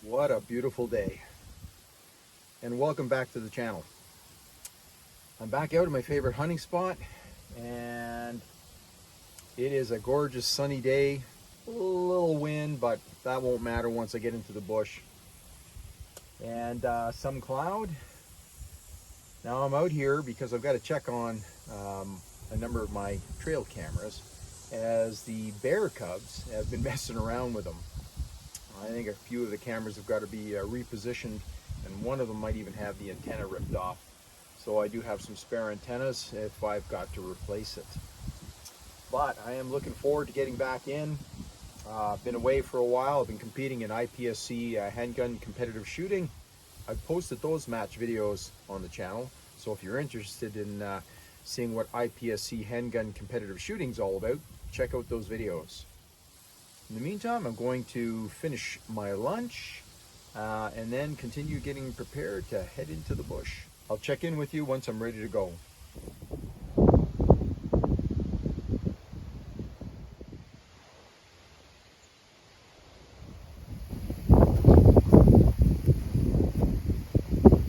What a beautiful day, and welcome back to the channel. I'm back out at my favorite hunting spot, and it is a gorgeous sunny day. A little wind, but that won't matter once I get into the bush. And some cloud. Now I'm out here because I've got to check on a number of my trail cameras, as the bear cubs have been messing around with them. I think a few of the cameras have got to be repositioned, and one of them might even have the antenna ripped off. So I do have some spare antennas if I've got to replace it. But I am looking forward to getting back in. I've been away for a while. I've been competing in IPSC handgun competitive shooting. I've posted those match videos on the channel. So if you're interested in seeing what IPSC handgun competitive shooting is all about, check out those videos. In the meantime, I'm going to finish my lunch and then continue getting prepared to head into the bush. I'll check in with you once I'm ready to go.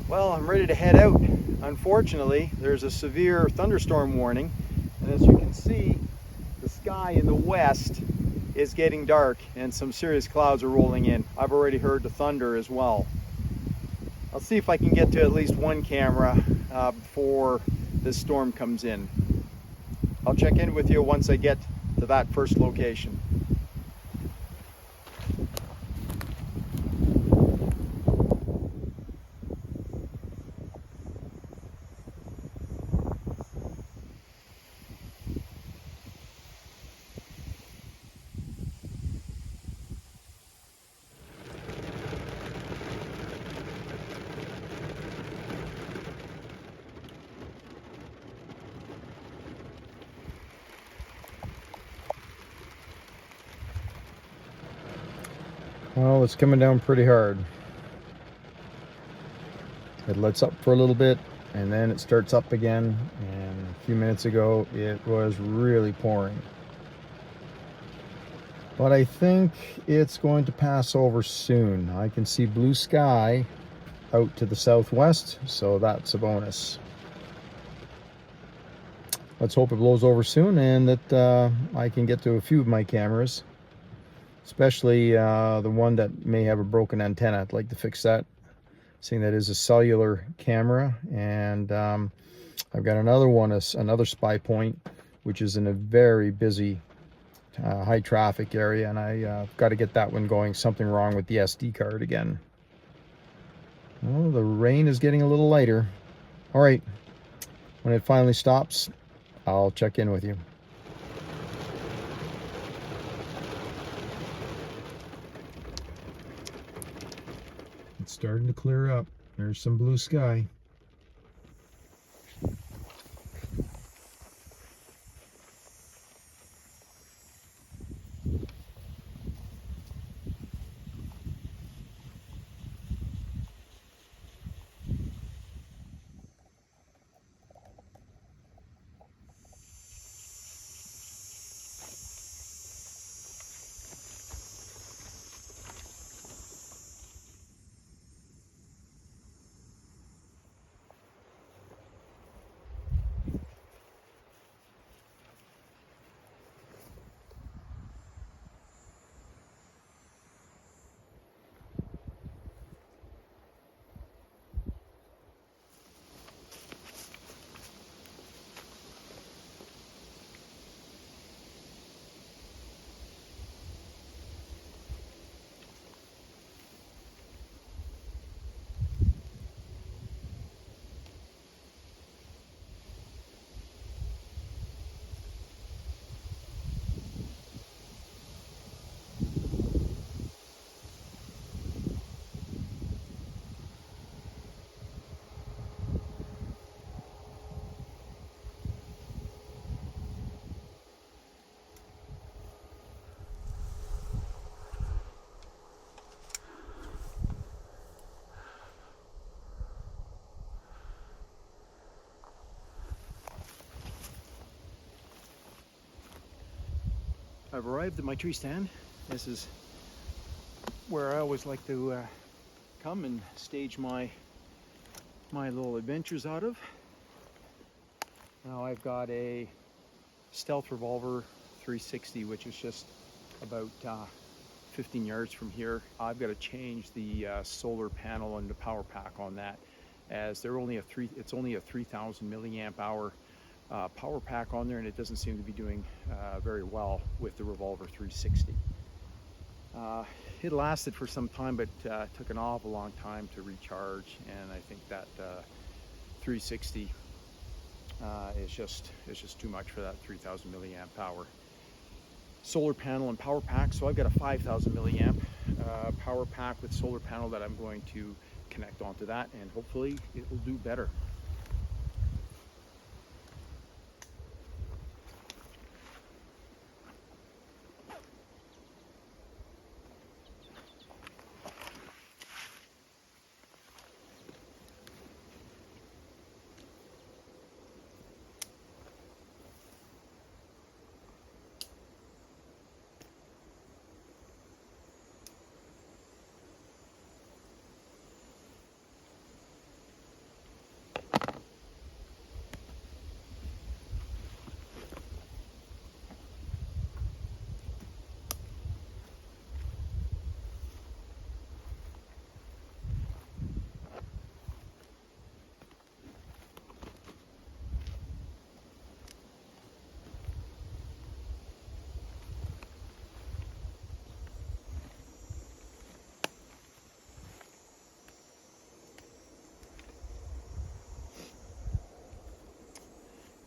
Well, I'm ready to head out. Unfortunately, there's a severe thunderstorm warning, and as you can see, the sky in the west is getting dark and some serious clouds are rolling in. I've already heard the thunder as well. I'll see if I can get to at least one camera before this storm comes in. I'll check in with you once I get to that first location. Well, it's coming down pretty hard. It lets up for a little bit and then it starts up again, and a few minutes ago it was really pouring. But I think it's going to pass over soon. I can see blue sky out to the southwest, so that's a bonus. Let's hope it blows over soon and that I can get to a few of my cameras, especially the one that may have a broken antenna. I'd like to fix that, seeing that is a cellular camera. And I've got another one, another spy point, which is in a very busy high traffic area, and I got to get that one going. Something wrong with the SD card again. Well, the rain is getting a little lighter. All right, when it finally stops, I'll check in with you. It's starting to clear up. There's some blue sky. I've arrived at my tree stand. This is where I always like to come and stage my little adventures out of. Now I've got a Stealth Revolver 360, which is just about 15 yards from here. I've got to change the solar panel and the power pack on that, as it's only a 3,000 milliamp hour power pack on there, and it doesn't seem to be doing very well with the Revolver 360. It lasted for some time, but took an awful long time to recharge, and I think that 360 is just too much for that 3,000 milliamp hour solar panel and power pack. So I've got a 5,000 milliamp power pack with solar panel that I'm going to connect onto that, and hopefully it will do better.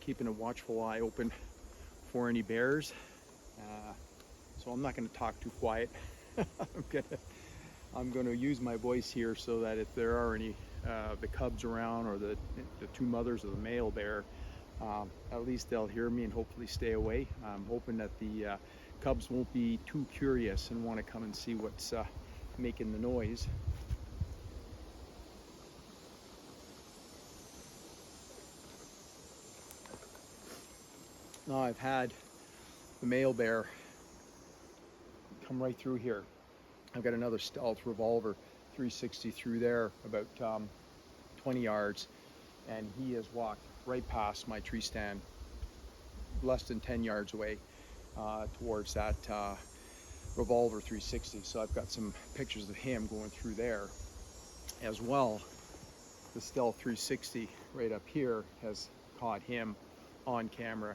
Keeping a watchful eye open for any bears. So I'm not going to talk too quiet. I'm going to use my voice here so that if there are any the cubs around, or the two mothers of the male bear, at least they'll hear me and hopefully stay away. I'm hoping that the cubs won't be too curious and want to come and see what's making the noise. Now I've had the male bear come right through here. I've got another Stealth Revolver 360 through there, about 20 yards, and he has walked right past my tree stand, less than 10 yards away, towards that Revolver 360. So I've got some pictures of him going through there as well. The Stealth 360 right up here has caught him on camera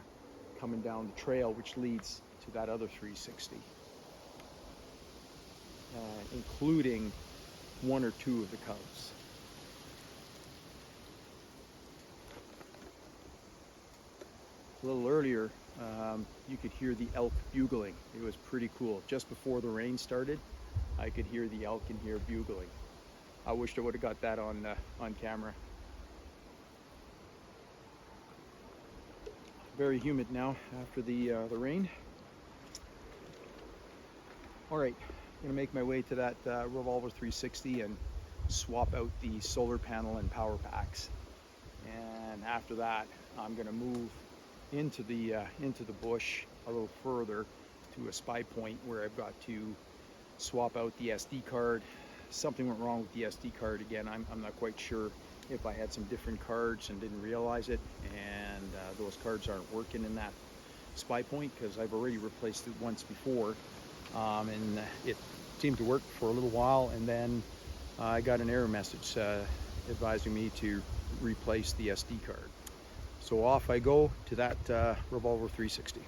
coming down the trail which leads to that other 360, including one or two of the cubs. A little earlier, you could hear the elk bugling. It was pretty cool. Just before the rain started, I could hear the elk in here bugling. I wished I would have got that on camera. Very humid now after the rain. All right, I'm gonna make my way to that Revolver 360 and swap out the solar panel and power packs. And after that, I'm gonna move into the bush a little further to a spy point where I've got to swap out the SD card. Something went wrong with the SD card again. I'm not quite sure if I had some different cards and didn't realize it, and those cards aren't working in that spy point because I've already replaced it once before, and it seemed to work for a little while, and then I got an error message advising me to replace the SD card. So off I go to that Revolver 360.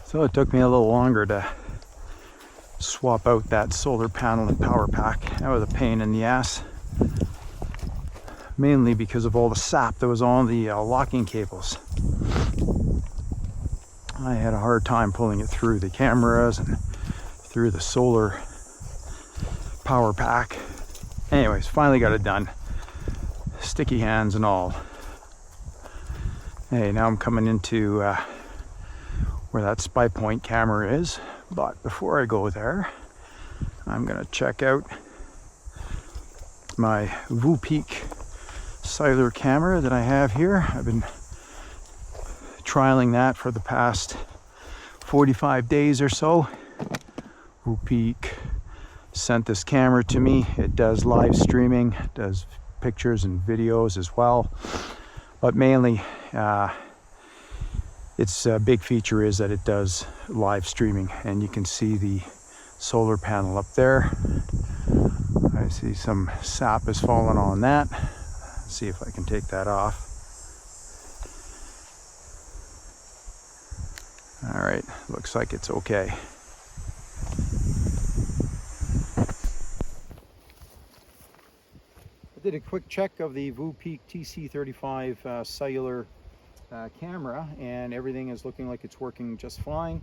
So it took me a little longer to swap out that solar panel and power pack. That was a pain in the ass. Mainly because of all the sap that was on the locking cables. I had a hard time pulling it through the cameras and through the solar power pack. Anyways, finally got it done. Sticky hands and all. Hey, now I'm coming into where that spy point camera is. But before I go there, I'm gonna check out my Vupeak cellular camera that I have here. I've been trialing that for the past 45 days or so. Vupeak sent this camera to me. It does live streaming, it does pictures and videos as well, but mainly its big feature is that it does live streaming, and you can see the solar panel up there. I see some sap has fallen on that. Let's see if I can take that off. All right, looks like it's okay. I did a quick check of the Vupeak TC35 cellular camera, and everything is looking like it's working just fine.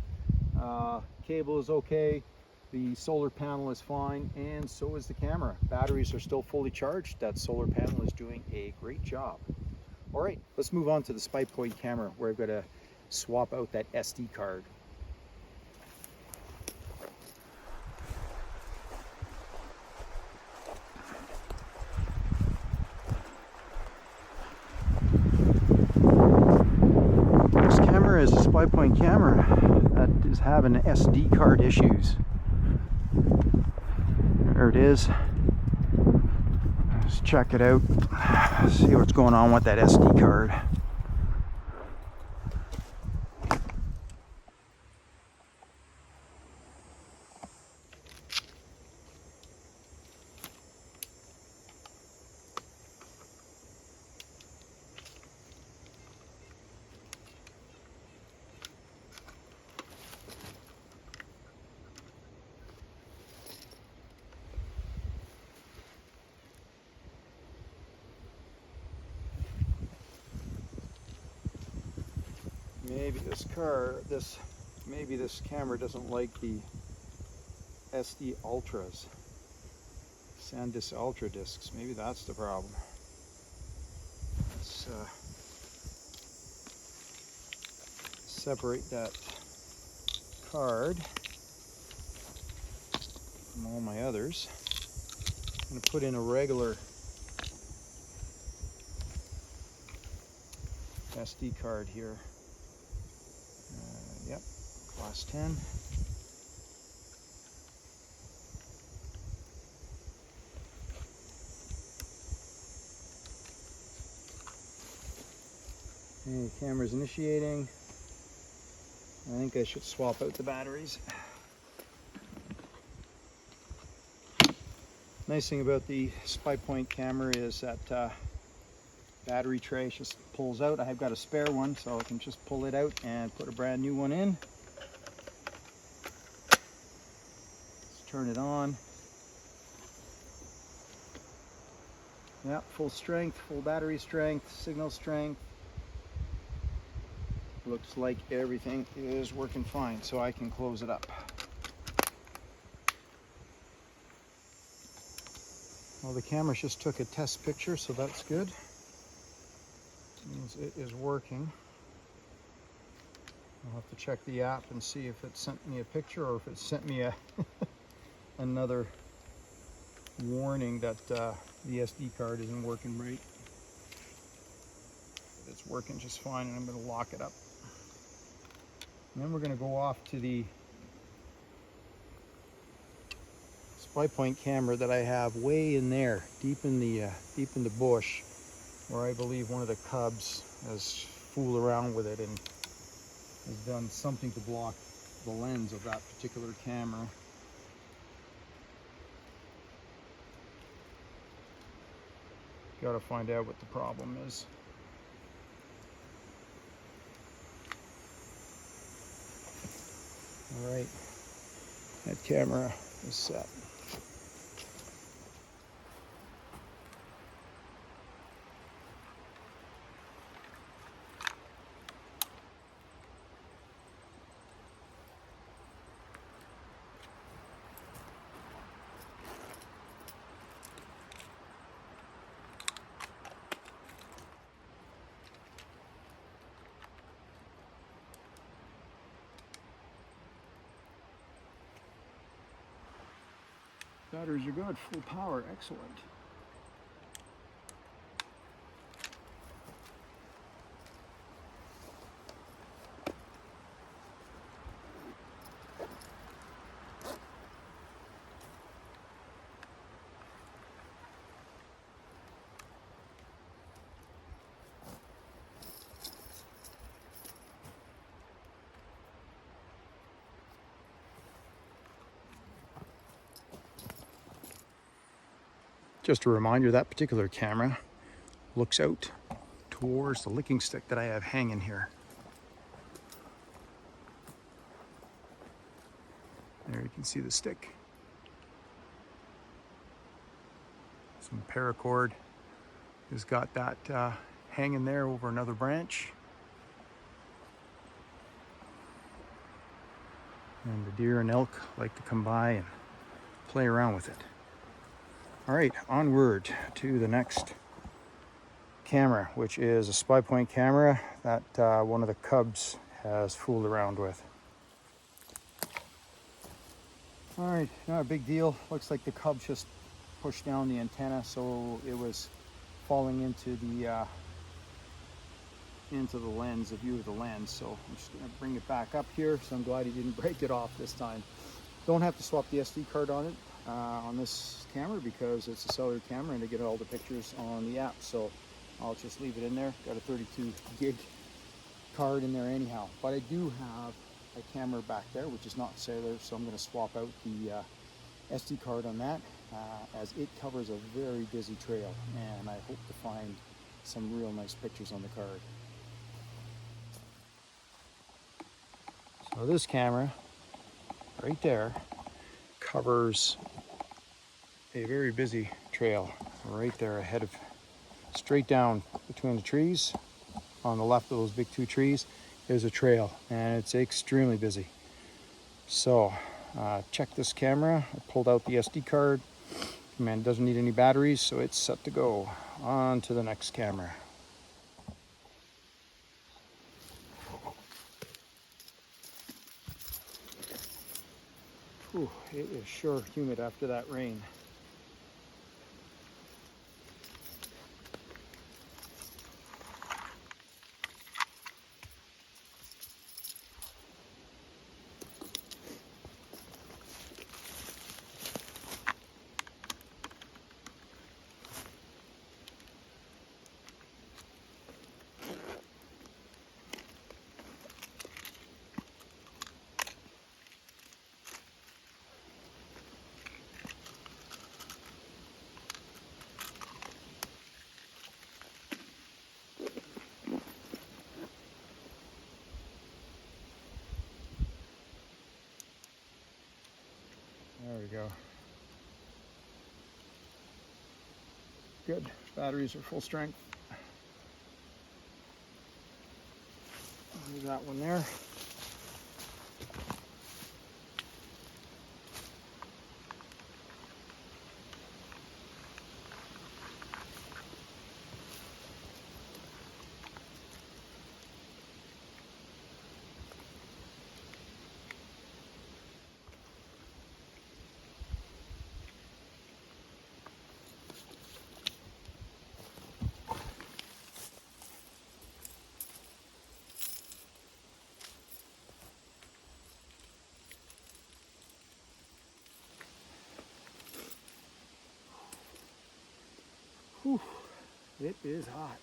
Cable is okay, the solar panel is fine, and so is the camera. Batteries are still fully charged. That solar panel is doing a great job. All right, let's move on to the spy point camera, where I've got to swap out that SD card. Is a spy point camera that is having SD card issues. There it is. Let's check it out. See what's going on with that SD card. Maybe this camera doesn't like the SD Ultras, SanDisk Ultra discs. Maybe that's the problem. Let's separate that card from all my others. I'm going to put in a regular SD card here. Yep, class 10. Okay, camera's initiating. I think I should swap out the batteries. Nice thing about the spy point camera is that battery tray just pulls out. I've got a spare one, so I can just pull it out and put a brand new one in. Let's turn it on. Yeah, full strength, full battery strength, signal strength. Looks like everything is working fine, so I can close it up. Well, the camera just took a test picture, so that's good. Means it is working. I'll have to check the app and see if it sent me a picture or if it sent me a another warning that the SD card isn't working right. But it's working just fine, and I'm going to lock it up. And then we're going to go off to the spy point camera that I have way in there, deep in the bush, where I believe one of the cubs has fooled around with it and has done something to block the lens of that particular camera. Got to find out what the problem is. All right, that camera is set. Batteries are good, full power, excellent. Just a reminder, that particular camera looks out towards the licking stick that I have hanging here. There you can see the stick. Some paracord has got that hanging there over another branch. And the deer and elk like to come by and play around with it. All right, onward to the next camera, which is a spy point camera that one of the cubs has fooled around with. All right, not a big deal. Looks like the cub just pushed down the antenna, so it was falling into the lens, the view of the lens. So I'm just gonna bring it back up here. So I'm glad he didn't break it off this time. Don't have to swap the SD card on it, on this camera, because it's a cellular camera and to get all the pictures on the app. So I'll just leave it in there. Got a 32 gig card in there anyhow. But I do have a camera back there, which is not cellular, so I'm gonna swap out the SD card on that, as it covers a very busy trail, and I hope to find some real nice pictures on the card. So this camera right there covers a very busy trail right there ahead of, straight down between the trees. On the left of those big two trees is a trail, and it's extremely busy. So check this camera. I pulled out the SD card. Man, it doesn't need any batteries, so it's set to go. On to the next camera. Ooh, it is sure humid after that rain. There we go. Good. Batteries are full strength. Leave that one there. Whew, it is hot.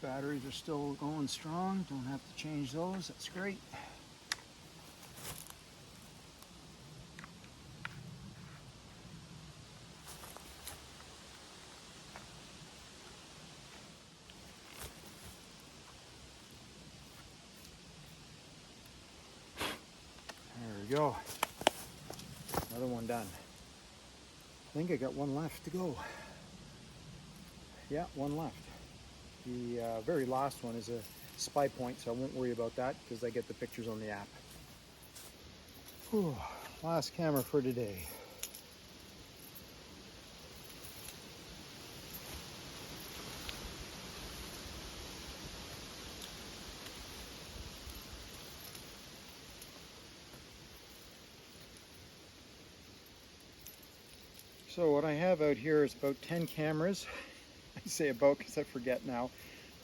batteries are still going strong. Don't have to change those. That's great. There we go. Another one done. I think I got one left to go. Yeah, one left. The very last one is a spy point, so I won't worry about that because I get the pictures on the app. Whew, last camera for today. So what I have out here is about 10 cameras. I say about because I forget now.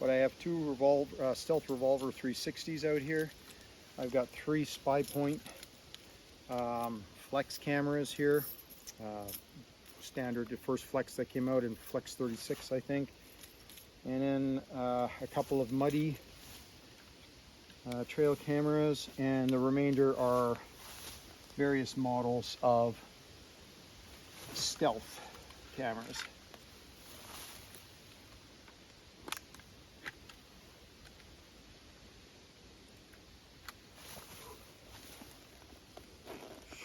But I have two Stealth Revolver 360s out here. I've got 3 spy point flex cameras here. Standard, the first flex that came out in Flex 36, I think. And then a couple of muddy trail cameras, and the remainder are various models of stealth cameras.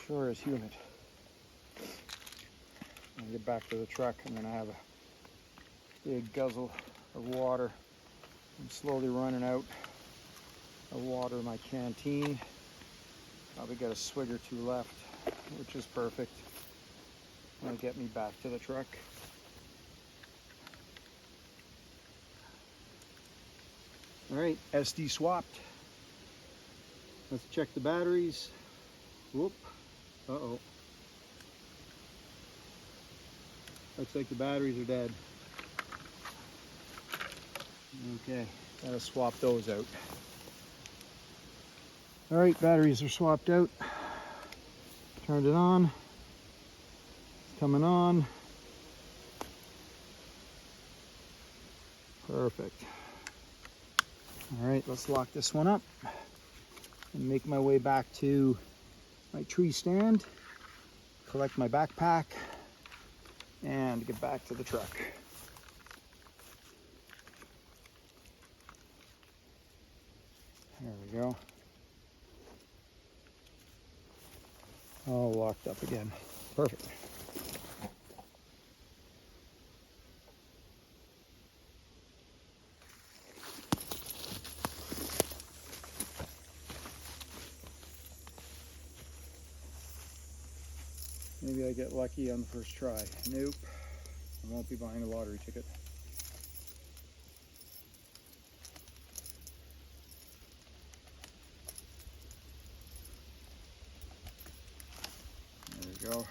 Sure is humid. When I get back to the truck, I'm going to have a big guzzle of water. I'm slowly running out of water in my canteen. Probably got a swig or two left, which is perfect. That'll get me back to the truck. All right, SD swapped. Let's check the batteries. Whoop. Uh-oh. Looks like the batteries are dead. Okay, gotta swap those out. All right, batteries are swapped out. Turned it on. It's coming on. Perfect. All right, let's lock this one up and make my way back to my tree stand, collect my backpack, and get back to the truck. There we go. All locked up again. Perfect. Maybe I get lucky on the first try. Nope. I won't be buying a lottery ticket. There we go.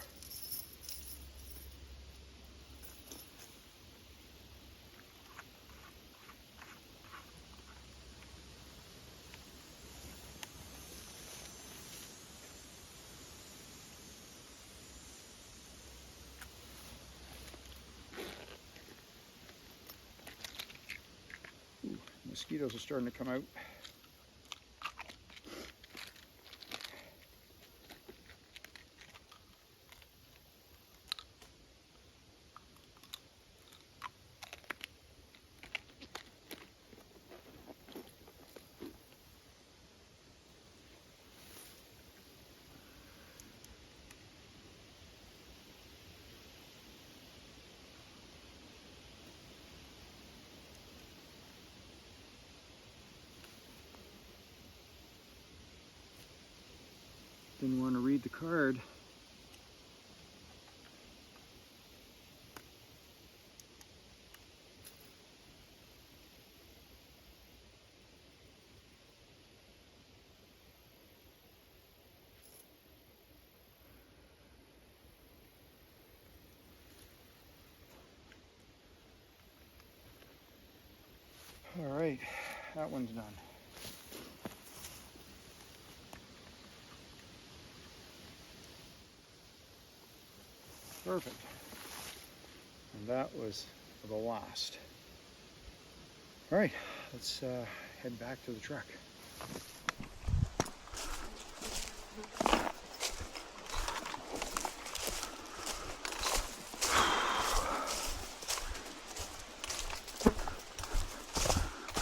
Ooh, mosquitoes are starting to come out. Didn't want to read the card. All right, that one's done. Perfect. And that was the last. All right, let's head back to the truck.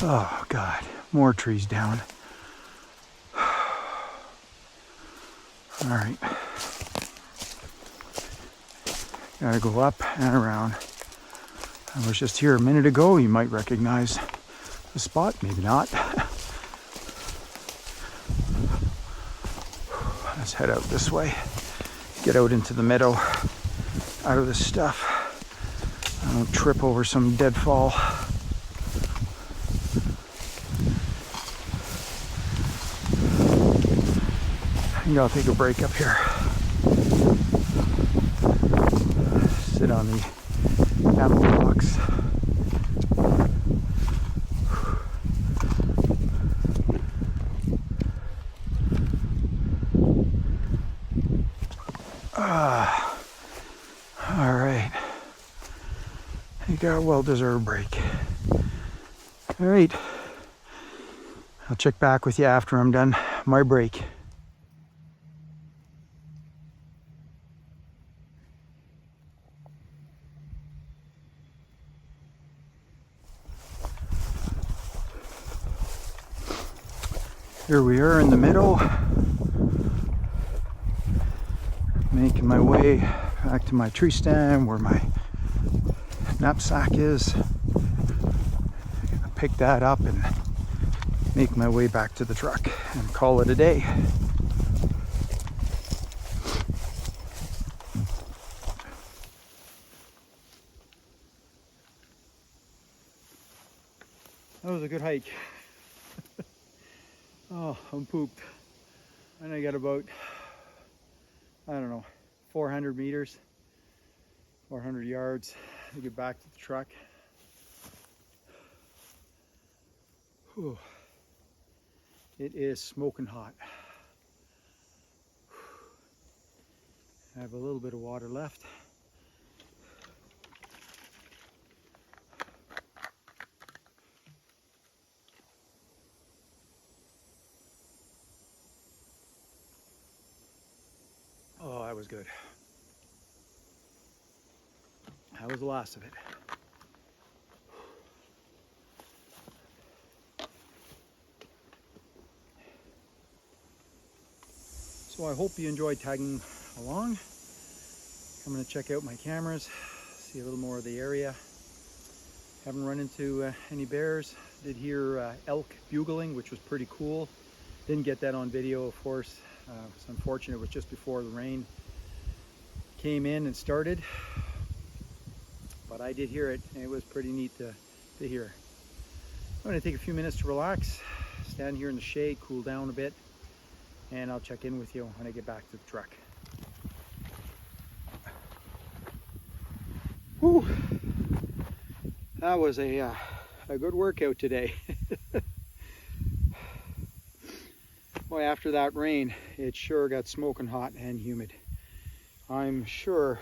Oh God, more trees down. All right, gotta go up and around. I was just here a minute ago. You might recognize the spot, maybe not. Let's head out this way, get out into the meadow, out of this stuff. I don't trip over some deadfall. I think I'll take a break up here. Sit on the apple box. All right. You got a well-deserved break. All right. I'll check back with you after I'm done my break. Here we are in the middle, making my way back to my tree stand where my knapsack is. I'm gonna pick that up and make my way back to the truck and call it a day. That was a good hike. Oh, I'm pooped. And I got about, I don't know, 400 meters, 400 yards to get back to the truck. Whew. It is smoking hot. I have a little bit of water left. Oh, that was good. That was the last of it. So I hope you enjoyed tagging along. I'm going to check out my cameras, see a little more of the area. Haven't run into any bears. Did hear elk bugling, which was pretty cool. Didn't get that on video, of course. It's unfortunate. It was just before the rain came in and started, but I did hear it, and it was pretty neat to hear. I'm going to take a few minutes to relax, stand here in the shade, cool down a bit, and I'll check in with you when I get back to the truck. Whew. That was a good workout today. Boy, after that rain, it sure got smoking hot and humid. I'm sure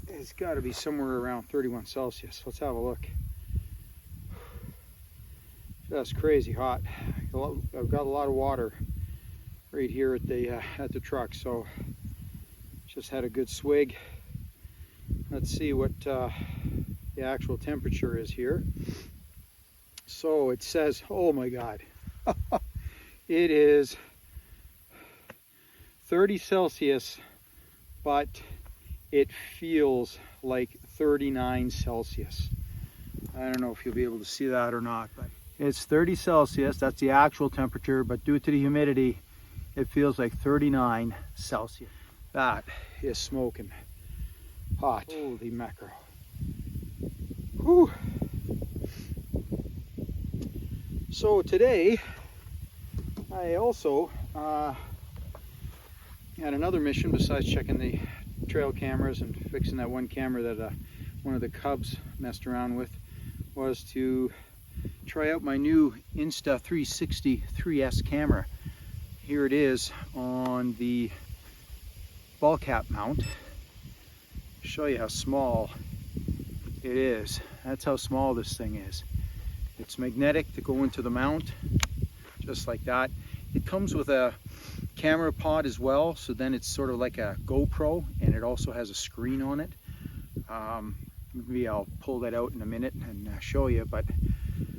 it's got to be somewhere around 31 Celsius. Let's have a look. Just crazy hot. I've got a lot of water right here at the truck, so just had a good swig. Let's see what the actual temperature is here. So it says, oh my God. It is 30 Celsius, but it feels like 39 Celsius. I don't know if you'll be able to see that or not, but it's 30 Celsius. That's the actual temperature, but due to the humidity, it feels like 39 Celsius. That is smoking hot. Holy mackerel. Whew. So today, I also had another mission besides checking the trail cameras and fixing that one camera that one of the cubs messed around with, was to try out my new Insta360 3S camera. Here it is on the ball cap mount. Show you how small it is. That's how small this thing is. It's magnetic to go into the mount, just like that. It comes with a camera pod as well, so then it's sort of like a GoPro, and it also has a screen on it. Maybe I'll pull that out in a minute and show you, but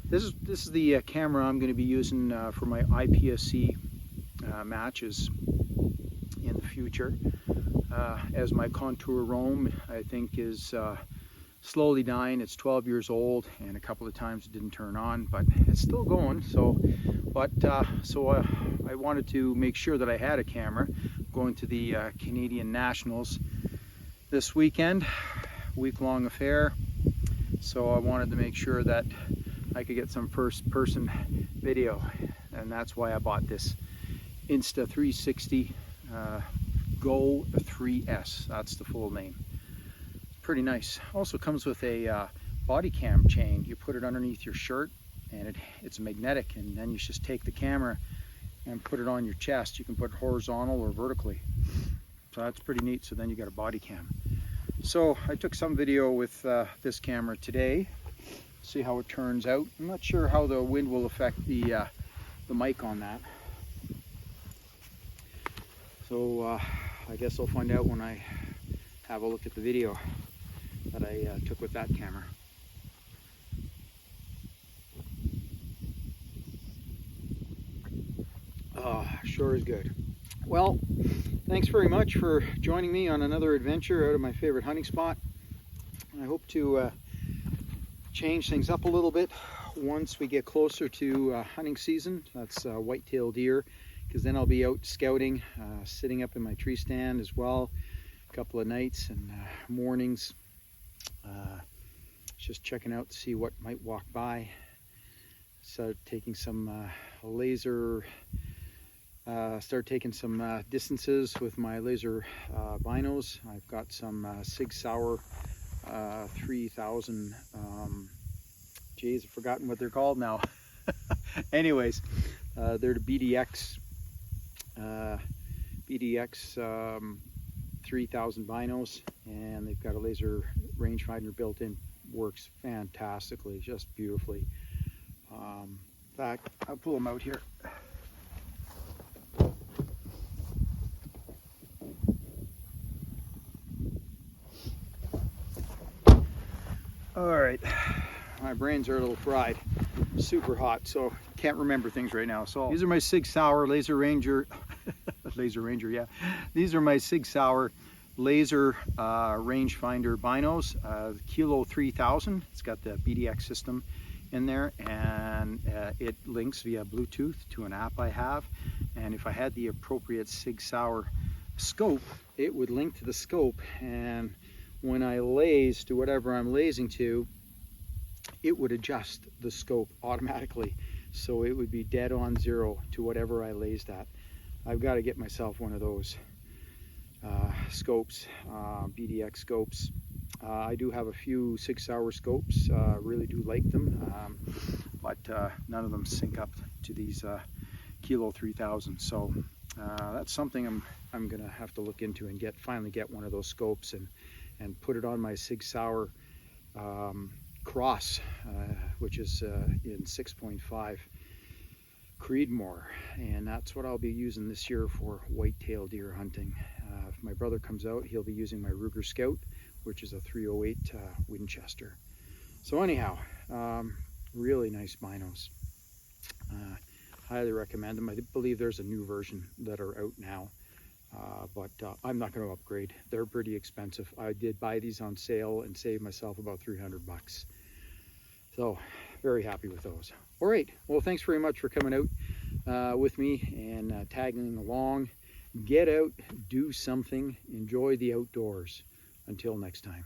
this is the camera I'm going to be using for my IPSC matches in the future, as my Contour Roam, I think, is slowly dying. It's 12 years old, and a couple of times it didn't turn on, but it's still going. So I wanted to make sure that I had a camera. Going to the Canadian Nationals this weekend, week-long affair, so I wanted to make sure that I could get some first-person video, and that's why I bought this Insta360 Go 3S. That's the full name. Pretty nice. Also comes with a body cam chain. You put it underneath your shirt, and it's magnetic, and then you just take the camera and put it on your chest. You can put it horizontal or vertically, so that's pretty neat. So then you got a body cam. So I took some video with this camera today, see how it turns out. I'm not sure how the wind will affect the mic on that, so I guess I'll find out when I have a look at the video that I took with that camera. Sure is good. Well, thanks very much for joining me on another adventure out of my favorite hunting spot. I hope to change things up a little bit once we get closer to hunting season. That's white-tailed deer, because then I'll be out scouting, sitting up in my tree stand as well, a couple of nights and mornings, just checking out to see what might walk by. So taking some start taking some distances with my laser binos. I've got some Sig Sauer 3000, geez, I've forgotten what they're called now. Anyways, they're the BDX 3000 binos, and they've got a laser rangefinder built in. Works fantastically, just beautifully. In fact, I'll pull them out here. All right, my brains are a little fried, super hot, so can't remember things right now. So these are my Sig Sauer Laser Ranger, yeah. These are my Sig Sauer laser rangefinder binos, Kilo 3000. It's got the BDX system in there, and it links via Bluetooth to an app I have. And if I had the appropriate Sig Sauer scope, it would link to the scope, and when I laze to whatever I'm lasing to, it would adjust the scope automatically, so it would be dead on zero to whatever I lased at. I've got to get myself one of those scopes, BDX scopes. I do have a few Sig Sauer scopes, really do like them, but none of them sync up to these Kilo 3000. So that's something I'm gonna have to look into and finally get one of those scopes and put it on my Sig Sauer Cross, which is in 6.5 Creedmoor, and that's what I'll be using this year for white-tailed deer hunting. If my brother comes out, he'll be using my Ruger Scout, which is a 308 Winchester. So anyhow, really nice binos. Highly recommend them. I believe there's a new version that are out now, but I'm not going to upgrade. They're pretty expensive. I did buy these on sale and saved myself about 300 bucks. So very happy with those. All right, well, thanks very much for coming out with me and tagging along. Get out, do something, enjoy the outdoors. Until next time.